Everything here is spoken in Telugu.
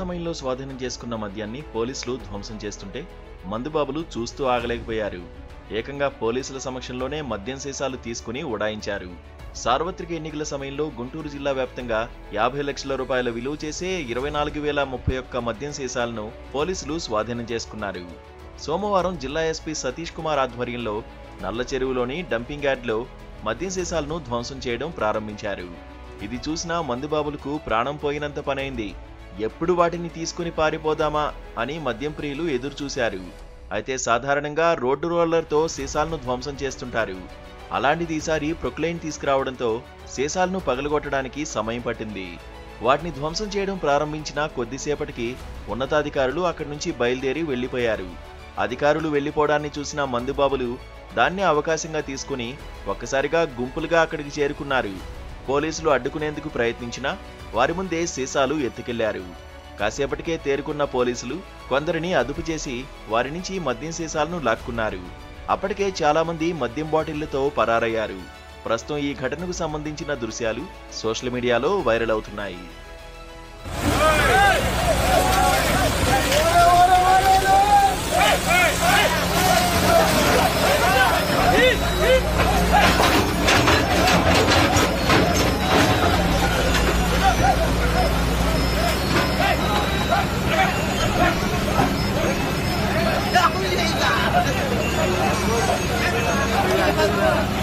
సమయంలో స్వాధీనం చేసుకున్న మద్యాన్ని పోలీసులు ధ్వంసం చేస్తుంటే మందుబాబులు చూస్తూ ఆగలేకపోయారు. ఏకంగా పోలీసుల సమక్షంలోనే మద్యం సీసాలు తీసుకుని ఉడాయించారు. సార్వత్రిక ఎన్నికల సమయంలో గుంటూరు జిల్లా వ్యాప్తంగా 50 లక్షల రూపాయల విలువ చేసే 24,031 మద్యం సీసాలను పోలీసులు స్వాధీనం చేసుకున్నారు. సోమవారం జిల్లా ఎస్పీ సతీష్ కుమార్ ఆధ్వర్యంలో నల్ల చెరువులోని డంపింగ్ యార్డ్లో మద్యం సీసాలను ధ్వంసం చేయడం ప్రారంభించారు. ఇది చూసిన మందుబాబులకు ప్రాణం పోయినంత పనైంది. ఎప్పుడు వాటిని తీసుకుని పారిపోదామా అని మద్యం ప్రియులు ఎదురు చూశారు. అయితే సాధారణంగా రోడ్డు రోలర్తో సీసాలను ధ్వంసం చేస్తుంటారు. అలాంటిది ఈసారి ప్రొక్లైన్ తీసుకురావడంతో సీసాలను పగలగొట్టడానికి సమయం పట్టింది. వాటిని ధ్వంసం చేయడం ప్రారంభించిన కొద్దిసేపటికి ఉన్నతాధికారులు అక్కడి నుంచి బయలుదేరి వెళ్లిపోయారు. అధికారులు వెళ్లిపోవడాన్ని చూసిన మందుబాబులు దాన్ని అవకాశంగా తీసుకుని ఒక్కసారిగా గుంపులుగా అక్కడికి చేరుకున్నారు. పోలీసులు అడ్డుకునేందుకు ప్రయత్నించినా వారి ముందే సీసాలు ఎత్తుకెళ్లారు. కాసేపటికే తేరుకున్న పోలీసులు కొందరిని అదుపు చేసి వారి నుంచి మద్యం సీసాలను లాక్కున్నారు. అప్పటికే చాలా మంది మద్యం బాటిళ్లతో పరారయ్యారు. ప్రస్తుతం ఈ ఘటనకు సంబంధించిన దృశ్యాలు సోషల్ మీడియాలో వైరల్ అవుతున్నాయి. Yeah.